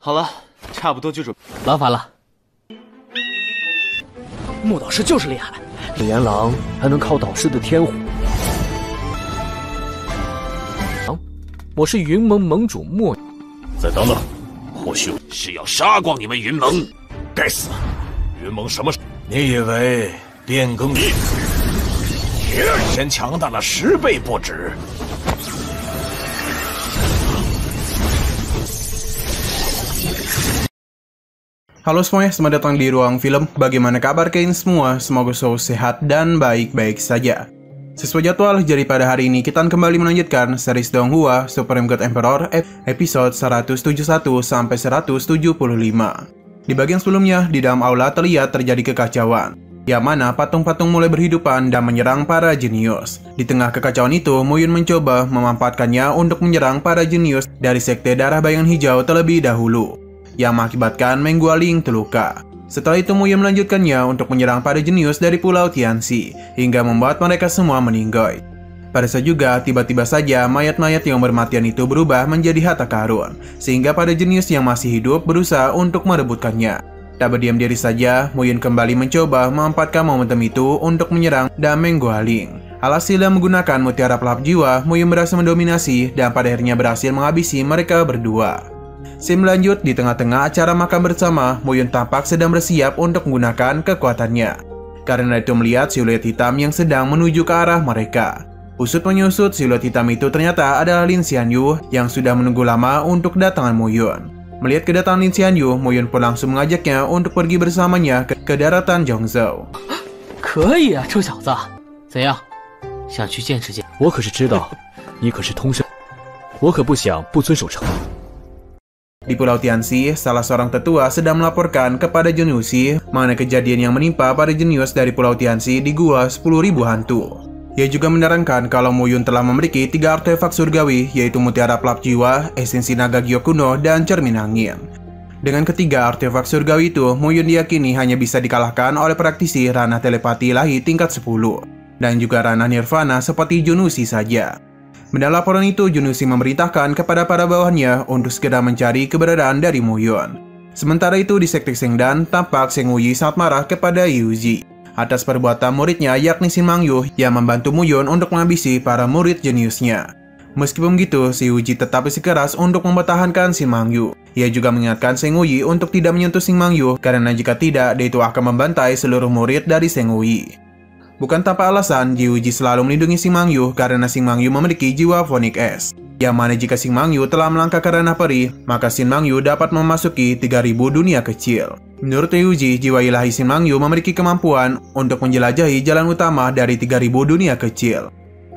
好了，差不多就准。劳烦了。莫导师就是厉害，李元朗还能靠导师的天赋。我是云盟盟主莫。再等等，或许是要杀光你们云盟。该死，云盟什么？你以为变更力先强大了10倍不止？ Halo semuanya, selamat datang di Ruang Film. Bagaimana kabar kalian semua? Semoga selalu sehat dan baik-baik saja. Sesuai jadwal, jadi pada hari ini kita akan kembali melanjutkan series Donghua Supreme God Emperor episode 171 sampai 175. Di bagian sebelumnya, di dalam aula terlihat terjadi kekacauan, yang mana patung-patung mulai berhidupan dan menyerang para jenius. Di tengah kekacauan itu, Muyun mencoba memanfaatkannya untuk menyerang para jenius dari sekte darah bayangan hijau terlebih dahulu, yang mengakibatkan Meng Gualing terluka. Setelah itu Muyun melanjutkannya untuk menyerang para jenius dari Pulau Tianxi, hingga membuat mereka semua meninggoy. Pada saat juga, tiba-tiba saja mayat-mayat yang bermatian itu berubah menjadi harta karun, sehingga para jenius yang masih hidup berusaha untuk merebutkannya. Tak berdiam diri saja, Muyun kembali mencoba memanfaatkan momentum itu untuk menyerang Meng Gualing. Alhasil menggunakan mutiara pelap jiwa, Muyun berhasil mendominasi dan pada akhirnya berhasil menghabisi mereka berdua. Scene lanjut di tengah-tengah acara makan bersama, Muyun tampak sedang bersiap untuk menggunakan kekuatannya. Karena itu melihat siluet hitam yang sedang menuju ke arah mereka. Usut menyusut, siluet hitam itu ternyata adalah Lin Xianyu yang sudah menunggu lama untuk kedatangan Muyun. Melihat kedatangan Lin Xianyu, Muyun pun langsung mengajaknya untuk pergi bersamanya ke daratan Zhongzhou. 可以啊，臭小子，怎样？想去见识见？我可是知道，你可是通神，我可不想不遵守承诺。 Di Pulau Tianxi, salah seorang tetua sedang melaporkan kepada Junwushi mengenai kejadian yang menimpa para jenius dari Pulau Tianxi di Gua 10.000 Hantu. Ia juga menerangkan kalau Muyun telah memiliki 3 artefak surgawi, yaitu Mutiara Pelap Jiwa, Esensi Naga Gyo Kuno, dan Cermin Angin. Dengan ketiga artefak surgawi itu, Muyun diyakini hanya bisa dikalahkan oleh praktisi ranah telepati ilahi tingkat 10, dan juga ranah nirvana seperti Junwushi saja. Mendalam laporan itu, Junwushi memerintahkan kepada para bawahannya untuk segera mencari keberadaan dari Muyun. Sementara itu di sekte Sengdan, tampak Seng Wuyi sangat marah kepada Yuji atas perbuatan muridnya yakni Shin Mangyu yang membantu Muyun untuk menghabisi para murid jeniusnya. Meskipun begitu, si Yuji tetap bersikeras untuk mempertahankan Shin Mangyu. Ia juga mengingatkan Seng Wuyi untuk tidak menyentuh Shin Mangyu karena jika tidak, dia itu akan membantai seluruh murid dari Seng Wuyi. Bukan tanpa alasan, Jiwuji selalu melindungi Shin Mangyu karena Shin Mangyu memiliki jiwa Phoenix S. Yang mana jika Shin Mangyu telah melangkah ke ranah peri, maka Shin Mangyu dapat memasuki 3.000 dunia kecil. Menurut Yuji, jiwa ilahi Shin Mangyu memiliki kemampuan untuk menjelajahi jalan utama dari 3.000 dunia kecil.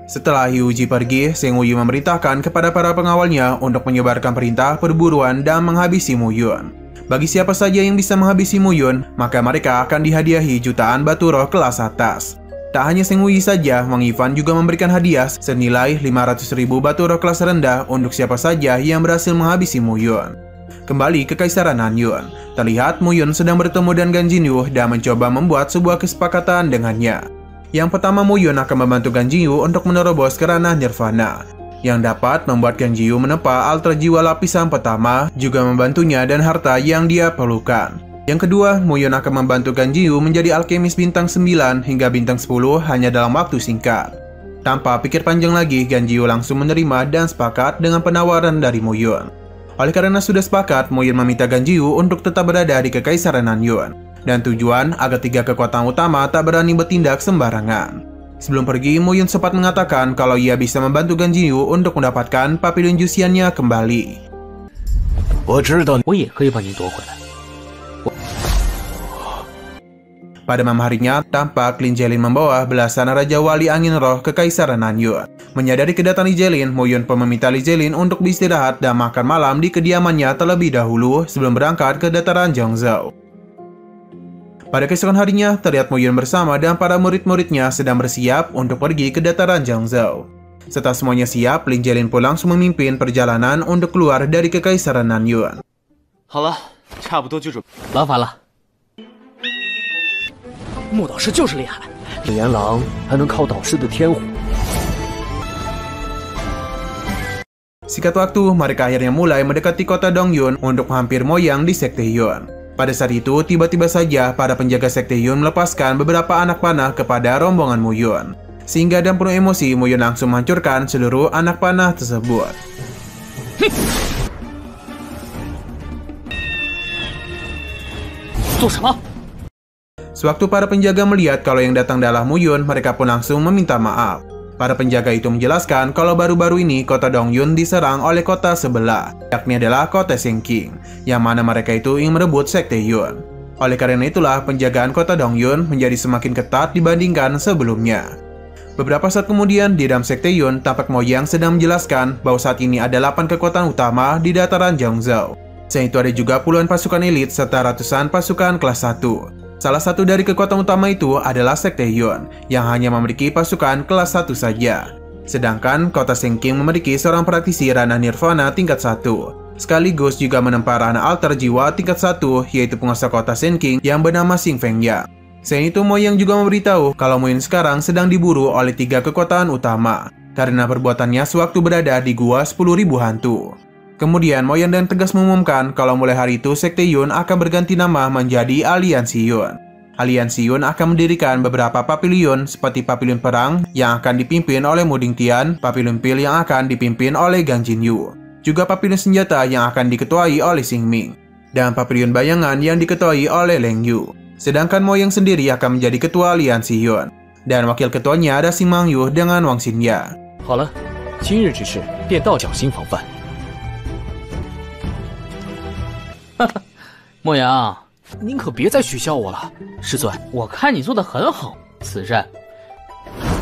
Setelah Yuji pergi, Seng Wuyi memerintahkan kepada para pengawalnya untuk menyebarkan perintah perburuan dan menghabisi Muyun. Bagi siapa saja yang bisa menghabisi Muyun, maka mereka akan dihadiahi jutaan batu roh kelas atas. Tak hanya Seng Wuyi saja, Wang Yifan juga memberikan hadiah senilai 500.000 batu roh kelas rendah untuk siapa saja yang berhasil menghabisi Muyun. Kembali ke Kaisaran Nanyun, terlihat Muyun sedang bertemu dengan Gan Jinyu dan mencoba membuat sebuah kesepakatan dengannya. Yang pertama, Muyun akan membantu Gan Jinyu untuk menerobos ke ranah Nirvana, yang dapat membuat Gan Jinyu menempa alter jiwa lapisan pertama, juga membantunya dan harta yang dia perlukan. Yang kedua, Muyun akan membantu Gan Jinyu menjadi alkemis bintang 9 hingga bintang 10 hanya dalam waktu singkat. Tanpa pikir panjang lagi, Gan Jinyu langsung menerima dan sepakat dengan penawaran dari Muyun. Oleh karena sudah sepakat, Muyun meminta Gan Jinyu untuk tetap berada di Kekaisaran Nanyun, dan tujuan agar 3 kekuatan utama tak berani bertindak sembarangan. Sebelum pergi, Muyun sempat mengatakan kalau ia bisa membantu Gan Jinyu untuk mendapatkan papilun Jusiannya kembali. 我知道，我也可以把你夺回来。 Pada malam harinya, tampak Lin Jelin membawa belasan Raja Wali Angin Roh ke Kaisaran Nanyun. Menyadari kedatangan Lin Jelin, Muyun pun meminta Lin Jelin untuk beristirahat dan makan malam di kediamannya terlebih dahulu sebelum berangkat ke dataran Zhongzhou. Pada keesokan harinya, terlihat Muyun bersama dan para murid-muridnya sedang bersiap untuk pergi ke dataran Zhongzhou. Setelah semuanya siap, Lin Jelin pun langsung memimpin perjalanan untuk keluar dari Kekaisaran Nanyun. 好了，差不多就准。劳烦了。 莫导师就是厉害，李元朗还能靠导师的天赋。Singkat waktu, mereka akhirnya mulai mendekati kota Dongyun untuk menghampiri Moyang di Sekte Yun. Pada saat itu, tiba-tiba saja para penjaga Sekte Yun melepaskan beberapa anak panah kepada rombongan Muyun. Sehingga dengan penuh emosi, Muyun langsung menghancurkan seluruh anak panah tersebut. Sewaktu para penjaga melihat kalau yang datang adalah Muyun, mereka pun langsung meminta maaf. Para penjaga itu menjelaskan kalau baru-baru ini kota Dongyun diserang oleh kota sebelah, yakni adalah kota Sengking, yang mana mereka itu ingin merebut Sekte Yun. Oleh karena itulah penjagaan kota Dongyun menjadi semakin ketat dibandingkan sebelumnya. Beberapa saat kemudian, di dalam Sekte Yun, tampak Moyang sedang menjelaskan bahwa saat ini ada 8 kekuatan utama di dataran Zhongzhou. Selain itu ada juga puluhan pasukan elit serta ratusan pasukan kelas 1. Salah satu dari kekuatan utama itu adalah Sekte Yun, yang hanya memiliki pasukan kelas 1 saja. Sedangkan kota Sengking memiliki seorang praktisi ranah nirvana tingkat 1. Sekaligus juga menempa ranah alter jiwa tingkat 1, yaitu penguasa kota Sengking yang bernama Xing Fengyang. Selain itu, Moyang juga memberitahu kalau Muyun sekarang sedang diburu oleh 3 kekuatan utama, karena perbuatannya sewaktu berada di Gua 10.000 Hantu. Kemudian, Moyang dan tegas mengumumkan kalau mulai hari itu Sekte Yun akan berganti nama menjadi Aliansi Yun. Aliansi Yun akan mendirikan beberapa pavilion seperti pavilion perang yang akan dipimpin oleh Mu Dingtian, pavilion pil yang akan dipimpin oleh Gang Jinyu, juga pavilion senjata yang akan diketuai oleh Xing Ming, dan pavilion bayangan yang diketuai oleh Leng Yu. Sedangkan Moyang sendiri akan menjadi ketua Aliansi Yun, dan wakil ketuanya ada Xing Mangyu dengan Wang Xinya. 好了，今日之事便到脚心防范。莫阳，您可别再取笑我了，师尊。我看你做得很好，此战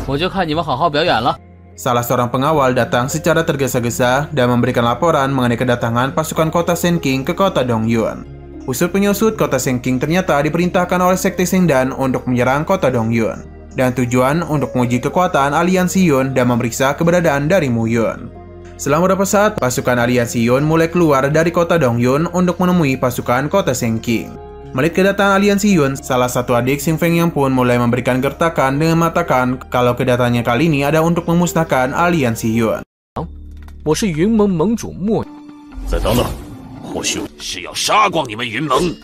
我就看你们好好表演了。 Salah seorang pengawal datang secara tergesa-gesa dan memberikan laporan mengenai kedatangan pasukan kota Sengking ke kota Dongyun. Usut penyusut, kota Sengking ternyata diperintahkan oleh Sekte Sengdan untuk menyerang kota Dongyun, dan tujuan untuk menguji kekuatan Aliansi Yun dan memeriksa keberadaan dari Muyun. Selama beberapa saat, pasukan Aliansi Yun mulai keluar dari kota Dongyun untuk menemui pasukan kota Sengking. Melihat kedatangan Aliansi Yun, salah satu adik Xing Fengyang pun mulai memberikan gertakan dengan mengatakan kalau kedatangannya kali ini ada untuk memusnahkan Aliansi Yun. 我是云盟盟主莫。再等等，或许是要杀光你们云盟。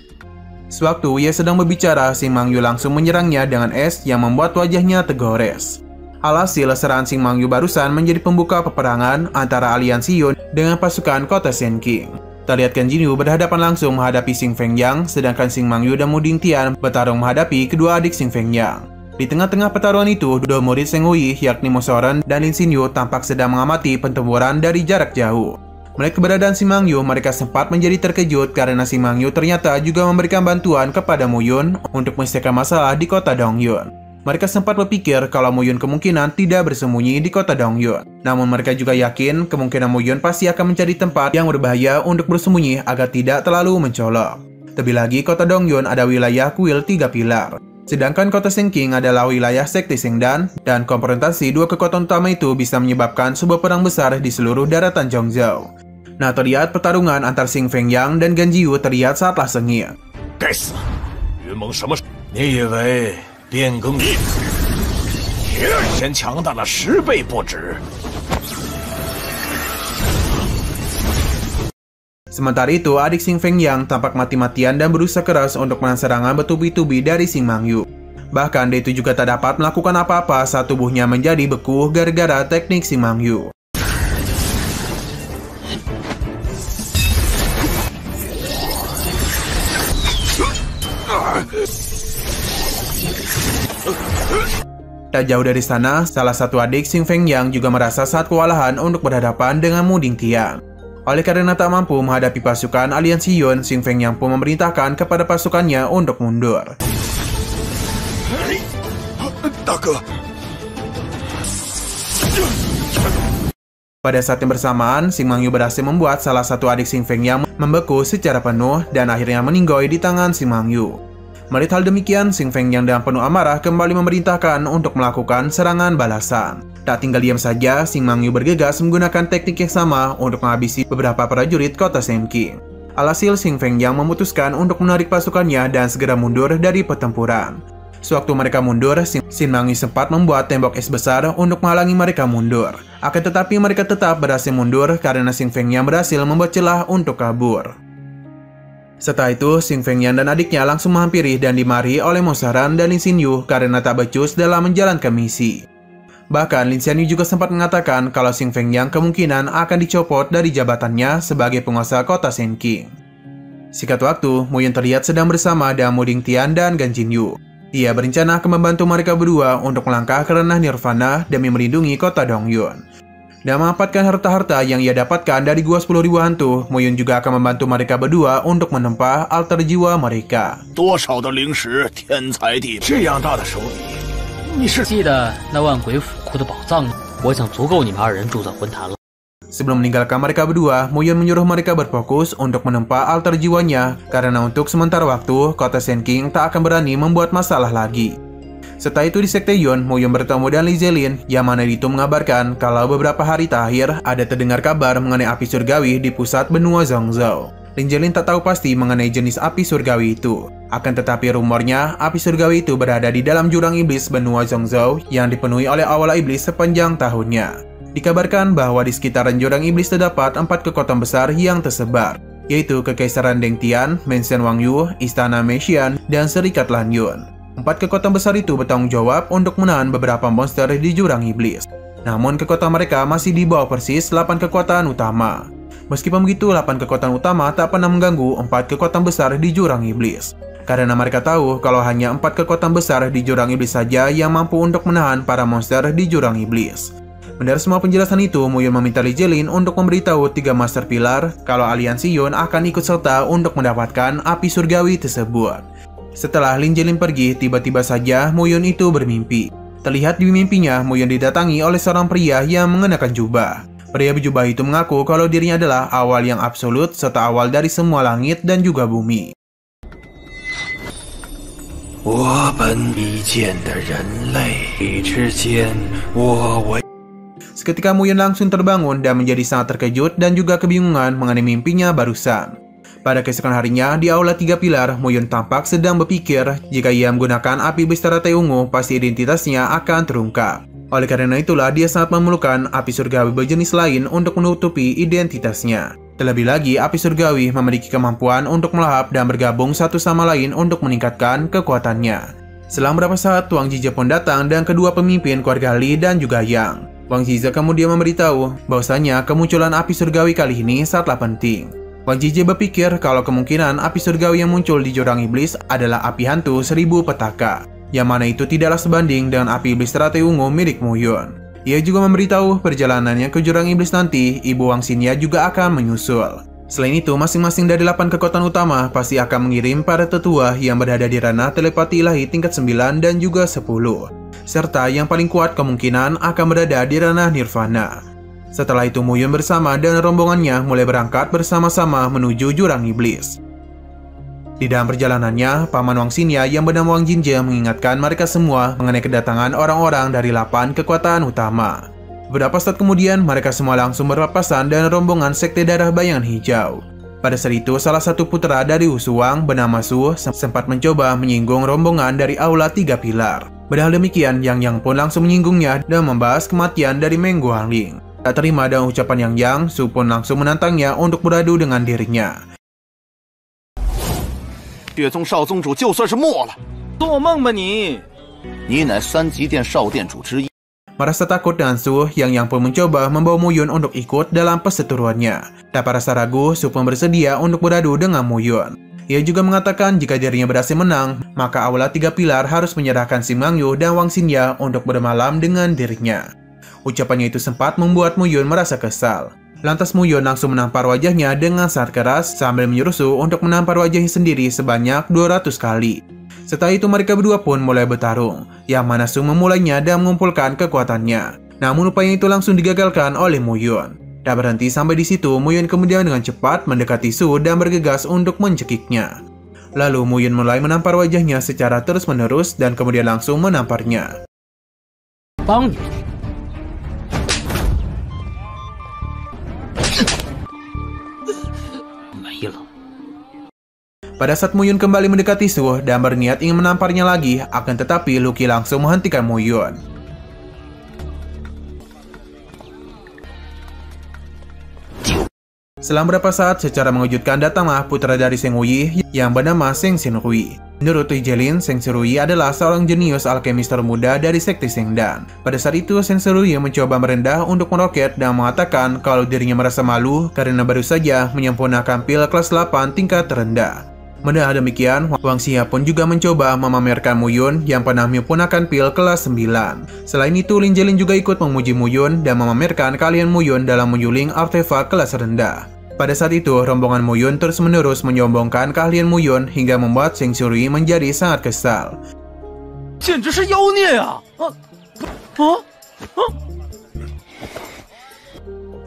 Sewaktu ia sedang berbicara, Xing Mangyu langsung menyerangnya dengan es yang membuat wajahnya tergores. Alhasil, serangan Xing Mangyu barusan menjadi pembuka peperangan antara Aliansi Yun dengan pasukan kota Sengking. Terlihat Gan Jinyu berhadapan langsung menghadapi Xing Fengyang, sedangkan Xing Mangyu dan Mu Dingtian bertarung menghadapi kedua adik Xing Fengyang. Di tengah-tengah pertarungan itu, dua murid Zheng Hui yakni Mo Shoren dan Lin Xinyu tampak sedang mengamati pertempuran dari jarak jauh. Melihat keberadaan Xing Mangyu, mereka sempat menjadi terkejut karena Xing Mangyu ternyata juga memberikan bantuan kepada Muyun untuk menyelesaikan masalah di kota Dongyun. Mereka sempat berpikir kalau Muyun kemungkinan tidak bersembunyi di kota Dongyun. Namun mereka juga yakin kemungkinan Muyun pasti akan mencari tempat yang berbahaya untuk bersembunyi agar tidak terlalu mencolok. Terlebih lagi, kota Dongyun ada wilayah kuil 3 pilar. Sedangkan kota Sengking adalah wilayah Sekte Sengdan, dan konfrontasi dua kekuatan utama itu bisa menyebabkan sebuah perang besar di seluruh daratan Zhongzhou. Nah, terlihat pertarungan antar Xing Fengyang dan Gan Jinyu terlihat sangatlah sengit. 该死！云盟什么？你以为变更力先强大了10倍不止？ Sementara itu, adik Xing Fengyang tampak mati-matian dan berusaha keras untuk menahan serangan bertubi-tubi dari Xing Mangyu. Bahkan, dia itu juga tak dapat melakukan apa-apa saat tubuhnya menjadi beku gara-gara teknik Xing Mangyu. Tak jauh dari sana, salah satu adik Xing Fengyang juga merasa sangat kewalahan untuk berhadapan dengan Mu Dingtian. Oleh karena tak mampu menghadapi pasukan Aliansi Yun, Xing Fengyang pun memerintahkan kepada pasukannya untuk mundur. Pada saat yang bersamaan, Xing Mangyu berhasil membuat salah satu adik Xing Fengyang membeku secara penuh dan akhirnya meninggoy di tangan Xing Mangyu. Melihat hal demikian, Xing Fengyang dengan penuh amarah kembali memerintahkan untuk melakukan serangan balasan. Tak tinggal diam saja, Xing Mangyu bergegas menggunakan teknik yang sama untuk menghabisi beberapa prajurit kota Sengking. Alhasil, Xing Fengyang memutuskan untuk menarik pasukannya dan segera mundur dari pertempuran. Sewaktu mereka mundur, Shin Mangyu sempat membuat tembok es besar untuk menghalangi mereka mundur. Akan tetapi mereka tetap berhasil mundur karena Xing Fengyan berhasil membuat celah untuk kabur. Setelah itu, Xing Fengyan dan adiknya langsung menghampiri dan dimarahi oleh Mo Sharan dan Lin Xinyu karena tak becus dalam menjalankan misi. Bahkan Lin Xianyu juga sempat mengatakan kalau Xing Fengyan kemungkinan akan dicopot dari jabatannya sebagai penguasa kota Shenqing. Singkat waktu, Mu Yun terlihat sedang bersama dengan Mu Dingtian dan Gan Jinyu. Dia berencana akan membantu mereka berdua untuk melangkah ke ranah Nirvana demi melindungi kota Dongyun. Dan memanfaatkan harta-harta yang ia dapatkan dari Gua 10.000 Hantu, Mu Yun juga akan membantu mereka berdua untuk menempa altar jiwa mereka. 记得那万鬼府库的宝藏，我想足够你们2人住在魂坛了。 Sebelum meninggalkan mereka berdua, Mu Yun menyuruh mereka berfokus untuk menempa altar jiwanya karena untuk sementara waktu, kota Shenqing tak akan berani membuat masalah lagi. Setelah itu di Sekte Yun, Mu Yun bertemu dengan Li Zelin yang mana itu mengabarkan kalau beberapa hari terakhir ada terdengar kabar mengenai api surgawi di pusat benua Zhongzhou. Lin Zelin tak tahu pasti mengenai jenis api surgawi itu. Akan tetapi rumornya, api surgawi itu berada di dalam jurang iblis benua Zhongzhou yang dipenuhi oleh aula iblis sepanjang tahunnya. Dikabarkan bahwa di sekitaran jurang iblis terdapat 4 kekuatan besar yang tersebar, yaitu Kekaisaran Dengtian, Mansion Wangyu, Istana Meixian, dan Serikat Lanyun. 4 kekuatan besar itu bertanggung jawab untuk menahan beberapa monster di jurang iblis. Namun kekuatan mereka masih di bawah persis 8 kekuatan utama. Meskipun begitu, 8 kekuatan utama tak pernah mengganggu 4 kekuatan besar di jurang iblis. Karena mereka tahu kalau hanya 4 kekuatan besar di jurang iblis saja yang mampu untuk menahan para monster di jurang iblis. Mendengar semua penjelasan itu, Mu Yun meminta Li Zelin untuk memberitahu 3 Master Pilar kalau aliansi Yun akan ikut serta untuk mendapatkan api surgawi tersebut. Setelah Lin Zelin pergi, tiba-tiba saja Mu Yun itu bermimpi. Terlihat di mimpinya, Mu Yun didatangi oleh seorang pria yang mengenakan jubah. Pria berjubah itu mengaku kalau dirinya adalah awal yang absolut serta awal dari semua langit dan juga bumi. Seketika Mu Yun langsung terbangun dan menjadi sangat terkejut dan juga kebingungan mengenai mimpinya barusan. Pada keesokan harinya, di aula 3 pilar, Mu Yun tampak sedang berpikir jika ia menggunakan api iblis teratai ungu, pasti identitasnya akan terungkap. Oleh karena itulah, dia sangat memerlukan api surgawi berjenis lain untuk menutupi identitasnya. Terlebih lagi, api surgawi memiliki kemampuan untuk melahap dan bergabung satu sama lain untuk meningkatkan kekuatannya. Selang beberapa saat, Wang Jizhe pun datang dan kedua pemimpin keluarga Li dan juga Yang. Wang Jizhe kemudian memberitahu bahwasanya kemunculan api surgawi kali ini sangatlah penting. Wang Jizhe berpikir kalau kemungkinan api surgawi yang muncul di jurang iblis adalah api hantu 1000 petaka, yang mana itu tidaklah sebanding dengan api iblis teratai ungu milik Mu Yun. Ia juga memberitahu perjalanannya ke jurang iblis nanti, ibu Wang Xinya juga akan menyusul. Selain itu, masing-masing dari 8 kekuatan utama pasti akan mengirim para tetua yang berada di ranah telepati ilahi tingkat 9 dan juga 10. Serta yang paling kuat kemungkinan akan berada di ranah Nirvana. Setelah itu Mu Yun bersama dan rombongannya mulai berangkat bersama-sama menuju jurang iblis. Di dalam perjalanannya, Paman Wang Xinya yang bernama Wang Jinje mengingatkan mereka semua mengenai kedatangan orang-orang dari 8 kekuatan utama. Beberapa saat kemudian, mereka semua langsung berpapasan dengan rombongan Sekte Darah Bayangan Hijau. Pada saat itu, salah satu putra dari Usuwang bernama Su sempat mencoba menyinggung rombongan dari aula 3 pilar. Padahal demikian, Yang pun langsung menyinggungnya dan membahas kematian dari Meng Guangling. Tak terima dengan ucapan Yang, Su pun langsung menantangnya untuk beradu dengan dirinya. 月宗少宗主就算是没了，做梦吧你！你乃3级殿少殿主之一。 Merasa takut dengan Su, Yang pun mencoba membawa Mu Yun untuk ikut dalam perseteruannya. Tanpa rasa ragu, Su pun bersedia untuk beradu dengan Mu Yun. Ia juga mengatakan jika dirinya berhasil menang, maka aula 3 pilar harus menyerahkan Xing Mangyu dan Wang Xinya untuk bermalam dengan dirinya. Ucapannya itu sempat membuat Mu Yun merasa kesal. Lantas Mu Yun langsung menampar wajahnya dengan sangat keras sambil menyuruh Su untuk menampar wajahnya sendiri sebanyak 200 kali. Setelah itu mereka berdua pun mulai bertarung, yang mana Su memulainya dan mengumpulkan kekuatannya. Namun upaya itu langsung digagalkan oleh Mu Yun. Tak berhenti sampai di situ, Mu Yun kemudian dengan cepat mendekati Su dan bergegas untuk mencekiknya. Lalu Mu Yun mulai menampar wajahnya secara terus-menerus dan kemudian langsung menamparnya. Bang! Pada saat Mu Yun kembali mendekati Su dan berniat ingin menamparnya lagi, akan tetapi Lucky langsung menghentikan Mu Yun. Selang beberapa saat, secara mengejutkan datanglah putra dari Seng Wuyi yang bernama Seng Xinrui. Menurut Tui Jelin, Seng Xinrui adalah seorang jenius alkemis termuda dari sekte Sengdan. Pada saat itu, Seng Xinrui mencoba merendah untuk meroket dan mengatakan kalau dirinya merasa malu karena baru saja menyempurnakan pil kelas 8 tingkat terendah. Mendengar demikian, Wang Xia pun juga mencoba memamerkan Mu Yun yang pernah menyempurnakan pil kelas 9. Selain itu, Lin Jelin juga ikut memuji Mu Yun dan memamerkan keahlian Mu Yun dalam menyuling artefak kelas rendah. Pada saat itu, rombongan Mu Yun terus-menerus menyombongkan keahlian Mu Yun hingga membuat Seng Xinrui menjadi sangat kesal.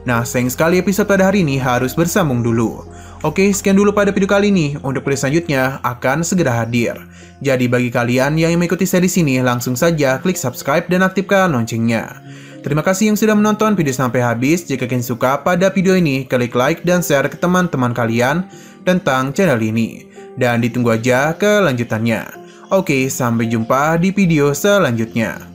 Nah, sayang sekali episode pada hari ini harus bersambung dulu. Oke, sekian dulu pada video kali ini. Untuk video selanjutnya akan segera hadir. Jadi bagi kalian yang mengikuti saya di sini, langsung saja klik subscribe dan aktifkan loncengnya. Terima kasih yang sudah menonton video sampai habis. Jika kalian suka pada video ini, klik like dan share ke teman-teman kalian tentang channel ini. Dan ditunggu aja kelanjutannya. Oke, sampai jumpa di video selanjutnya.